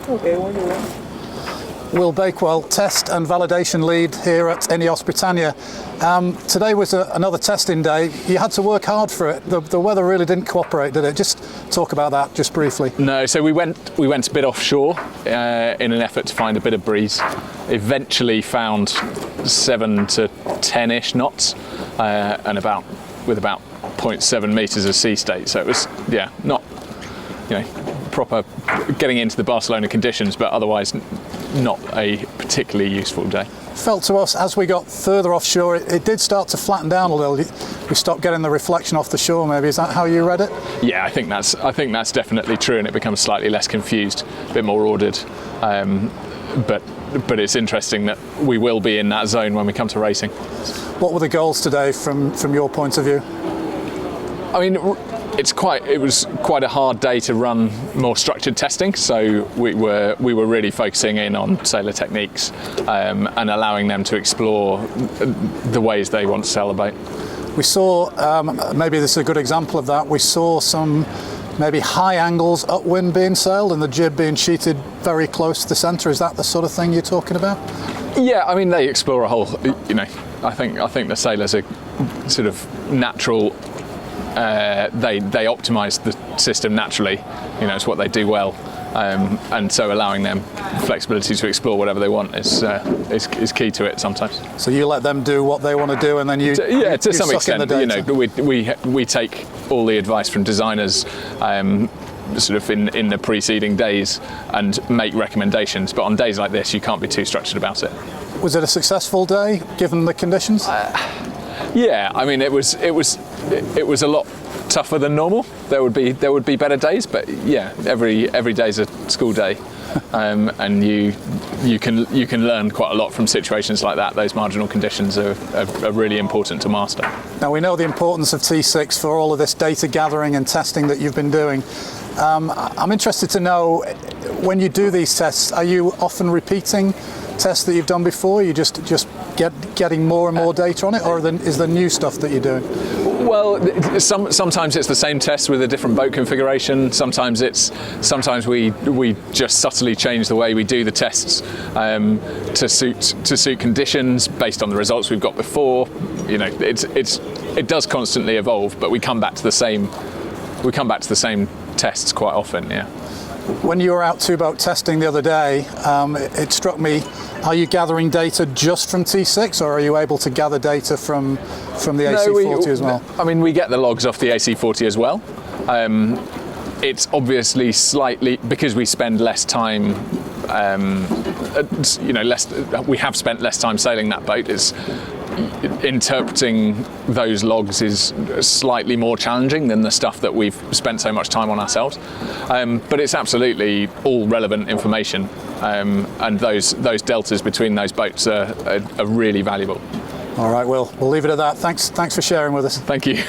Okay, what do you want? Will Bakewell, test and validation lead here at INEOS Britannia. Today was another testing day. You had to work hard for it. The weather really didn't cooperate, did it? Just talk about that just briefly. No, so we went a bit offshore in an effort to find a bit of breeze. Eventually found 7 to 10-ish knots and with about 0.7 meters of sea state. So it was, yeah, not, proper getting into the Barcelona conditions, but otherwise not a particularly useful day. Felt to us as we got further offshore, it did start to flatten down a little. We stopped getting the reflection off the shore. Maybe is that how you read it? Yeah, I think that's definitely true, and it becomes slightly less confused, a bit more ordered. But it's interesting that we will be in that zone when we come to racing. What were the goals today from your point of view? I mean, it was quite a hard day to run more structured testing, so we were really focusing in on sailor techniques and allowing them to explore the ways they want to sail a boat. We saw, maybe this is a good example of that, we saw some maybe high angles upwind being sailed and the jib being sheeted very close to the centre. Is that the sort of thing you're talking about? Yeah, I mean, they explore a whole, I think the sailors are sort of natural. They optimise the system naturally, it's what they do well, and so allowing them flexibility to explore whatever they want is key to it sometimes. So you let them do what they want to do, and then you to some extent, we take all the advice from designers sort of in the preceding days and make recommendations, but on days like this you can't be too structured about it. Was it a successful day given the conditions? Yeah, I mean it was a lot tougher than normal. There would be better days, but yeah, every day's a school day, and you can learn quite a lot from situations like that. Those marginal conditions are really important to master. Now we know the importance of T6 for all of this data gathering and testing that you've been doing. I'm interested to know, when you do these tests, are you often repeating tests that you've done before? You just getting more and more data on it, or is there new stuff that you're doing? Well, sometimes it's the same test with a different boat configuration. Sometimes we just subtly change the way we do the tests to suit conditions based on the results we've got before. It does constantly evolve, but we come back to the same tests quite often. Yeah. When you were out two-boat testing the other day, it struck me, are you gathering data just from T6, or are you able to gather data from the AC40 as well? I mean, we get the logs off the AC40 as well. It's obviously slightly, because we spend less time, we have spent less time sailing that boat, interpreting those logs is slightly more challenging than the stuff that we've spent so much time on ourselves, but it's absolutely all relevant information, and those deltas between those boats are really valuable. All right, we'll leave it at that. Thanks for sharing with us. Thank you.